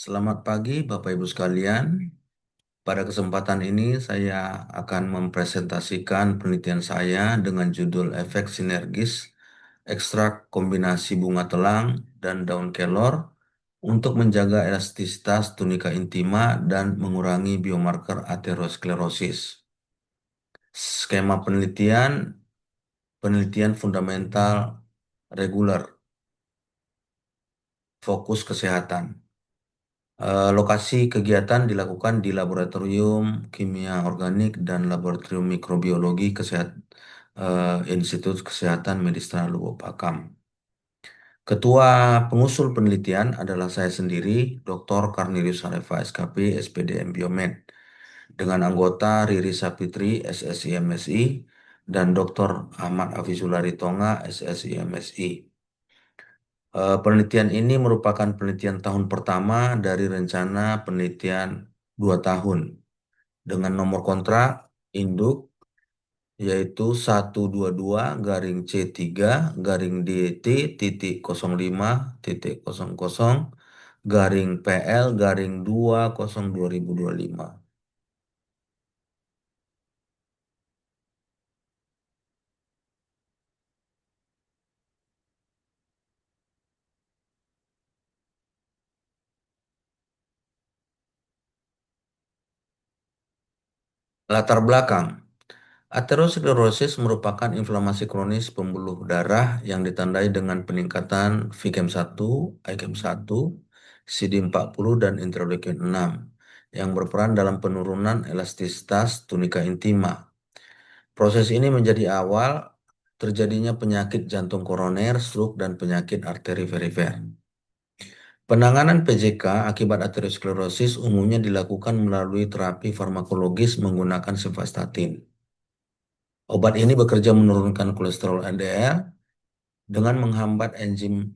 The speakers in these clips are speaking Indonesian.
Selamat pagi, Bapak Ibu sekalian. Pada kesempatan ini, saya akan mempresentasikan penelitian saya dengan judul efek sinergis ekstrak kombinasi bunga telang dan daun kelor untuk menjaga elastisitas tunika intima dan mengurangi biomarker aterosklerosis. Skema penelitian, penelitian fundamental reguler, fokus kesehatan. Lokasi kegiatan dilakukan di Laboratorium Kimia Organik dan Laboratorium Mikrobiologi Institut Kesehatan Medistra Lubuk Pakam. Ketua pengusul penelitian adalah saya sendiri, Dr. Karnelius Harefa SKP, SPDM Biomed, dengan anggota Riri Sapitri, SSI MSI, dan Dr. Ahmad Afizullah Tonga, SSI MSI. Penelitian ini merupakan penelitian tahun pertama dari rencana penelitian 2 tahun dengan nomor kontrak induk yaitu 122-C3-DT.00-PL-2025. Latar belakang. Aterosklerosis merupakan inflamasi kronis pembuluh darah yang ditandai dengan peningkatan VCAM1, ICAM1, CD40, dan interleukin 6 yang berperan dalam penurunan elastisitas tunika intima. Proses ini menjadi awal terjadinya penyakit jantung koroner, stroke, dan penyakit arteri perifer. Penanganan PJK akibat aterosklerosis umumnya dilakukan melalui terapi farmakologis menggunakan simvastatin. Obat ini bekerja menurunkan kolesterol LDL dengan menghambat enzim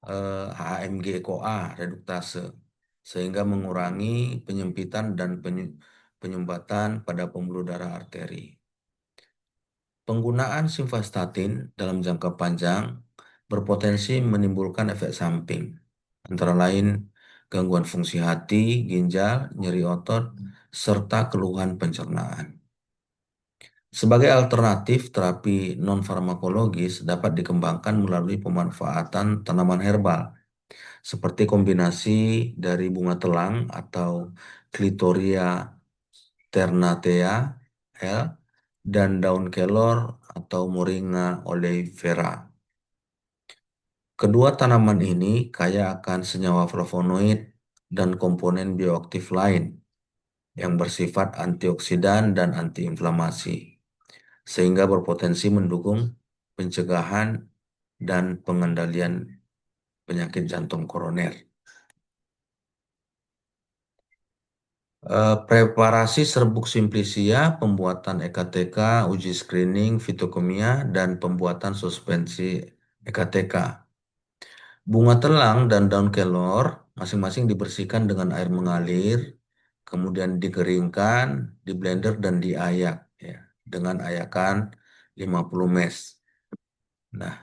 HMG-CoA reduktase sehingga mengurangi penyempitan dan penyumbatan pada pembuluh darah arteri. Penggunaan simvastatin dalam jangka panjang berpotensi menimbulkan efek samping, antara lain gangguan fungsi hati, ginjal, nyeri otot, serta keluhan pencernaan. Sebagai alternatif, terapi non-farmakologis dapat dikembangkan melalui pemanfaatan tanaman herbal, seperti kombinasi dari bunga telang atau Clitoria ternatea L dan daun kelor atau Moringa oleifera. Kedua tanaman ini kaya akan senyawa flavonoid dan komponen bioaktif lain yang bersifat antioksidan dan antiinflamasi, sehingga berpotensi mendukung pencegahan dan pengendalian penyakit jantung koroner. Preparasi serbuk simplicia, pembuatan EKTK, uji screening, fitokimia, dan pembuatan suspensi EKTK. Bunga telang dan daun kelor masing-masing dibersihkan dengan air mengalir, kemudian dikeringkan, di blender dan diayak ya, dengan ayakan 50 ml. Nah,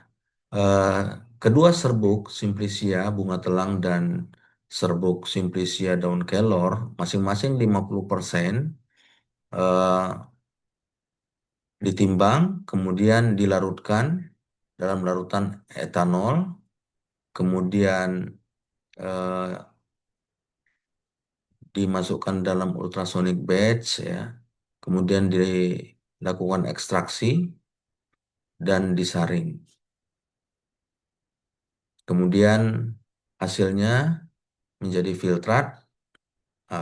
eh, kedua serbuk simplicia, bunga telang dan serbuk simplicia daun kelor masing-masing 50% eh, ditimbang, kemudian dilarutkan dalam larutan etanol, kemudian eh, dimasukkan dalam ultrasonic batch ya, kemudian dilakukan ekstraksi dan disaring. Kemudian hasilnya menjadi filtrat.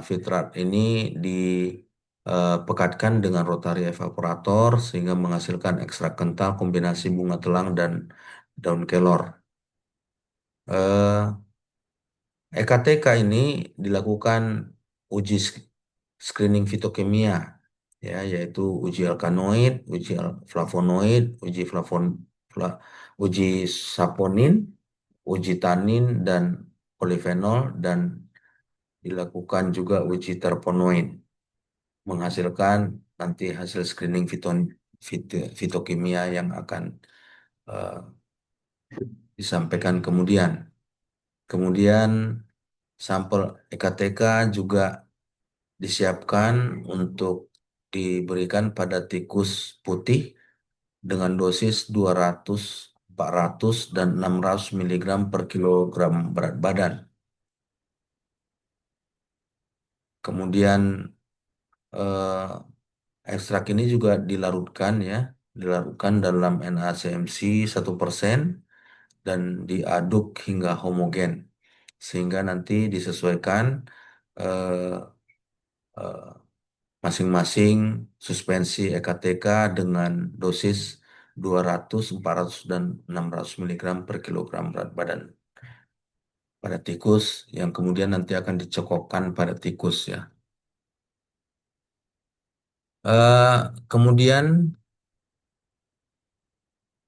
Filtrat ini dipekatkan dengan rotary evaporator sehingga menghasilkan ekstrak kental kombinasi bunga telang dan daun kelor. Eh, EKTK ini dilakukan uji screening fitokimia, ya, yaitu uji alkanoid, uji flavonoid, uji saponin, uji tanin dan polifenol, dan dilakukan juga uji terpenoid, menghasilkan nanti hasil screening fitokimia yang akan eh, disampaikan kemudian. Kemudian Sampel EKTK juga disiapkan untuk diberikan pada tikus putih dengan dosis 200, 400, dan 600 miligram per kilogram berat badan. Kemudian eh, ekstrak ini juga dilarutkan ya, dilarutkan dalam NaCMC 1% dan diaduk hingga homogen sehingga nanti disesuaikan eh, eh, masing-masing suspensi EKTK dengan dosis 200, 400, dan 600 miligram per kilogram berat badan pada tikus yang kemudian nanti akan dicokokkan pada tikus ya. Kemudian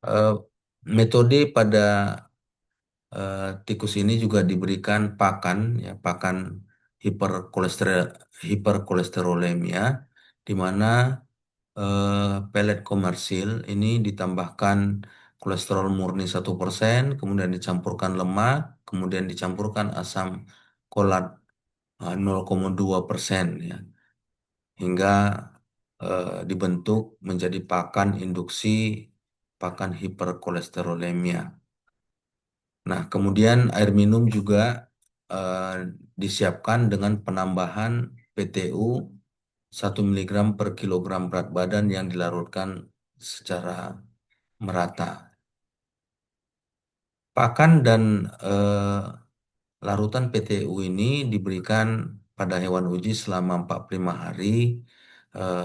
eh, metode pada tikus ini juga diberikan pakan ya, pakan hiperkolesterol hiperkolesterolemia di mana pelet komersil ini ditambahkan kolesterol murni 1%, kemudian dicampurkan lemak, kemudian dicampurkan asam kolat 0,2% ya, hingga dibentuk menjadi pakan induksi pakan hiperkolesterolemia. Nah, kemudian air minum juga eh, disiapkan dengan penambahan PTU 1 miligram per kilogram berat badan yang dilarutkan secara merata. Pakan dan eh, larutan PTU ini diberikan pada hewan uji selama 45 hari,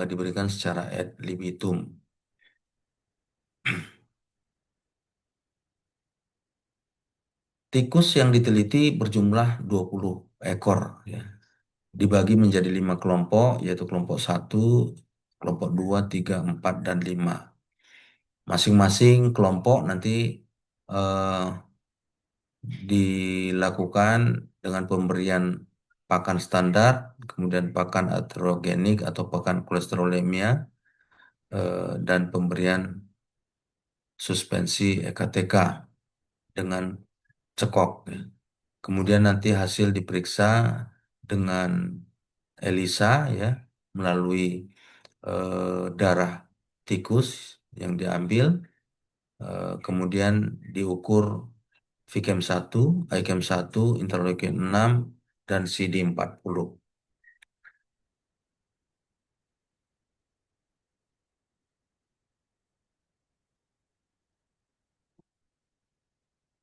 diberikan secara ad libitum. Tikus yang diteliti berjumlah 20 ekor, ya. Dibagi menjadi 5 kelompok, yaitu kelompok 1, kelompok 2, 3, 4, dan 5. Masing-masing kelompok nanti eh, dilakukan dengan pemberian pakan standar, kemudian pakan aterogenik atau pakan kolesterolemia, dan pemberian suspensi EKTK dengan cekok, ya. Kemudian nanti hasil diperiksa dengan ELISA ya melalui darah tikus yang diambil, kemudian diukur Vichem 1, IChem 1, interleukin 6, dan CD40.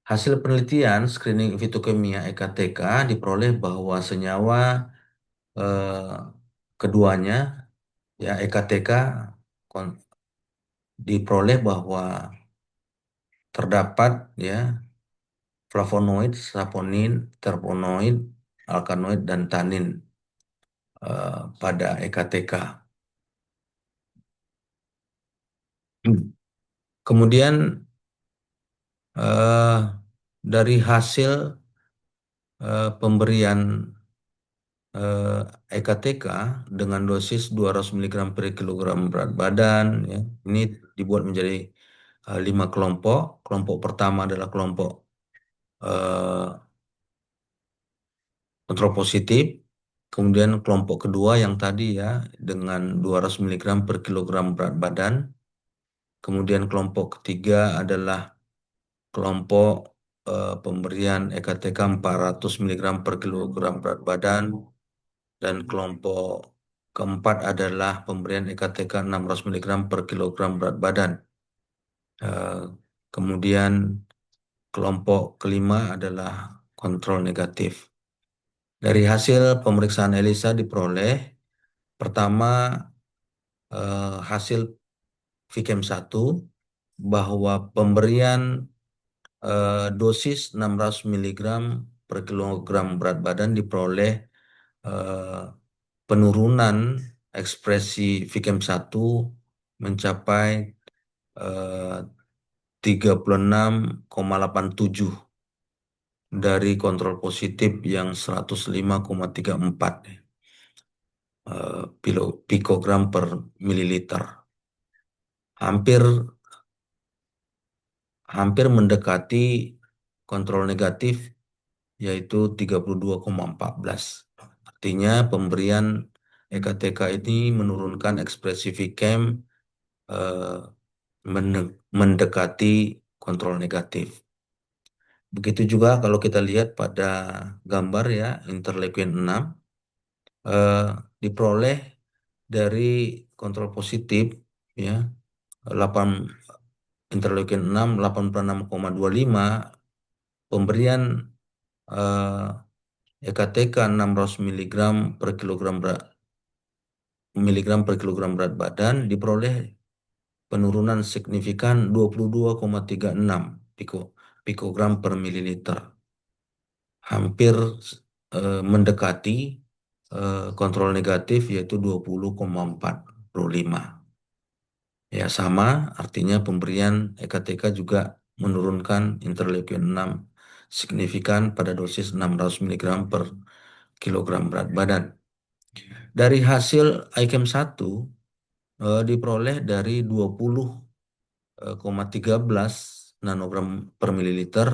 Hasil penelitian screening fitokimia EKTK diperoleh bahwa senyawa eh, keduanya ya EKTK kon- diperoleh bahwa terdapat ya flavonoid, saponin, terpenoid, alkaloid, dan tanin pada EKTK. Kemudian eh, dari hasil pemberian eh, EKTK dengan dosis 200 miligram per kilogram berat badan ya, ini dibuat menjadi 5 kelompok. Kelompok pertama adalah kelompok eh, kontrol positif, kemudian kelompok kedua yang tadi ya dengan 200 miligram per kilogram berat badan, kemudian kelompok ketiga adalah kelompok pemberian EKTK 400 miligram per kilogram berat badan, dan kelompok keempat adalah pemberian EKTK 600 miligram per kilogram berat badan. Eh, Kemudian kelompok kelima adalah kontrol negatif. Dari hasil pemeriksaan ELISA diperoleh pertama hasil Vichem 1 bahwa pemberian dosis 600 miligram per kilogram berat badan diperoleh eh, penurunan ekspresi Vichem 1 mencapai eh, 36,87 dari kontrol positif yang 105,34 pikogram per mililiter. Hampir hampir mendekati kontrol negatif yaitu 32,14. Artinya pemberian EKTK ini menurunkan ekspresi Vcam eh, mendekati kontrol negatif. Begitu juga kalau kita lihat pada gambar ya, interleukin 6 eh, diperoleh dari kontrol positif ya 8 interleukin 6 86,25 pemberian eh, EKTK 600 miligram per kilogram berat badan diperoleh penurunan signifikan 22,36 pikogram per mililiter, hampir mendekati kontrol negatif yaitu 20,45. Ya sama, artinya pemberian EKTK juga menurunkan interleukin 6 signifikan pada dosis 600 miligram per kilogram berat badan. Dari hasil ICAM 1 diperoleh dari 20,13 nanogram per mililiter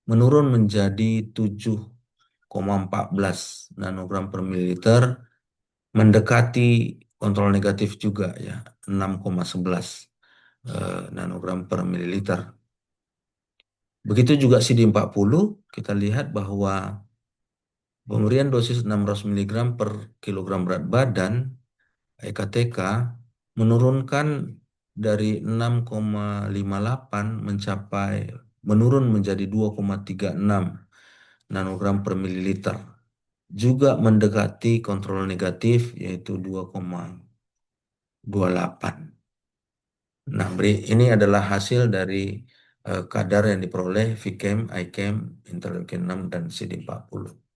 menurun menjadi 7,14 nanogram per mililiter, mendekati kontrol negatif juga ya 6,11 nanogram per mililiter. Begitu juga CD40, kita lihat bahwa pemberian dosis 600 miligram per kilogram berat badan EKTK menurunkan dari 6,58 menurun menjadi 2,36 nanogram per mililiter. Juga mendekati kontrol negatif yaitu 2,28. Nah, ini adalah hasil dari kadar yang diperoleh Vcam, ICAM, interleukin 6 dan CD40.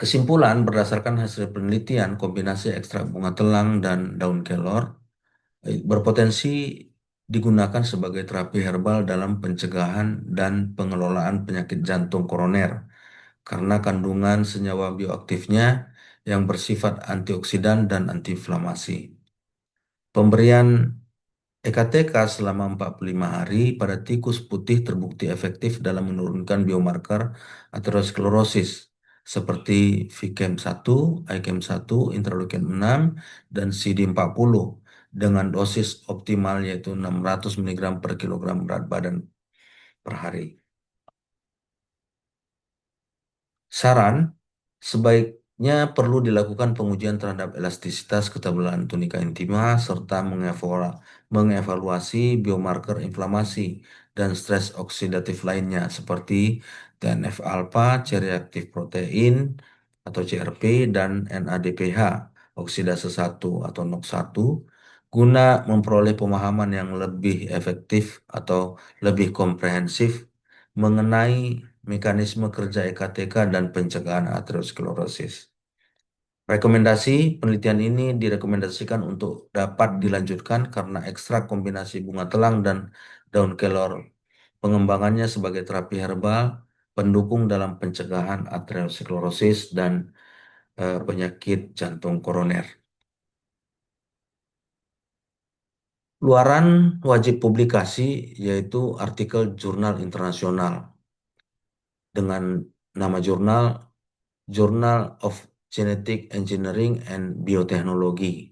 Kesimpulan berdasarkan hasil penelitian kombinasi ekstrak bunga telang dan daun kelor berpotensi digunakan sebagai terapi herbal dalam pencegahan dan pengelolaan penyakit jantung koroner karena kandungan senyawa bioaktifnya yang bersifat antioksidan dan antiinflamasi. Pemberian EKTK selama 45 hari pada tikus putih terbukti efektif dalam menurunkan biomarker aterosklerosis seperti VCAM1, ICAM1, interleukin 6, dan CD40 dengan dosis optimal yaitu 600 mg per kilogram berat badan per hari. Saran, sebaiknya perlu dilakukan pengujian terhadap elastisitas ketebalan tunika intima serta mengevaluasi biomarker inflamasi dan stres oksidatif lainnya seperti TNF-alfa, C-reaktif protein atau CRP, dan NADPH, oksidase 1 atau NOX1, guna memperoleh pemahaman yang lebih efektif atau lebih komprehensif mengenai mekanisme kerja EKTK dan pencegahan aterosklerosis. Rekomendasi penelitian ini direkomendasikan untuk dapat dilanjutkan karena ekstrak kombinasi bunga telang dan daun kelor pengembangannya sebagai terapi herbal pendukung dalam pencegahan aterosklerosis dan penyakit jantung koroner. Luaran wajib publikasi yaitu artikel jurnal internasional dengan nama jurnal Journal of Genetic Engineering and Biotechnology.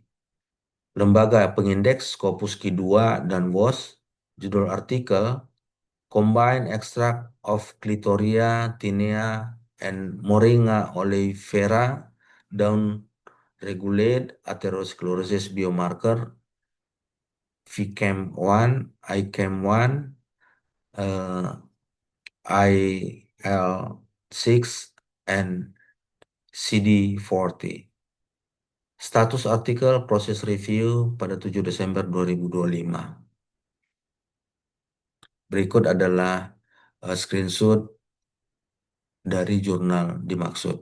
Lembaga pengindeks Scopus Q2 dan WOS, judul artikel Combine Extract of Clitoria, Tinea, and Moringa oleifera down regulate atherosclerosis biomarker VCAM1, ICAM1, uh, IL6, and CD40. Status artikel proses review pada 7 Desember 2025. Berikut adalah screenshot dari jurnal dimaksud.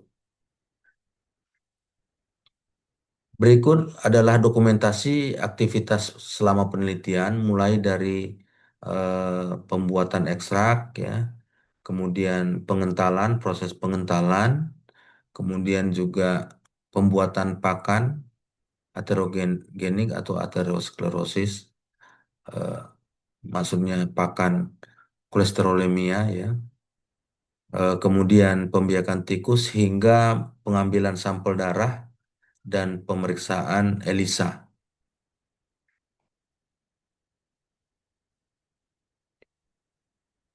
Berikut adalah dokumentasi aktivitas selama penelitian mulai dari pembuatan ekstrak ya, kemudian pengentalan, proses pengentalan, kemudian juga pembuatan pakan aterogenik atau aterosklerosis, eh, maksudnya pakan kolesterolemia ya, kemudian pembiakan tikus hingga pengambilan sampel darah dan pemeriksaan ELISA.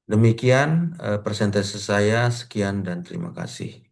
Demikian presentasi saya, sekian dan terima kasih.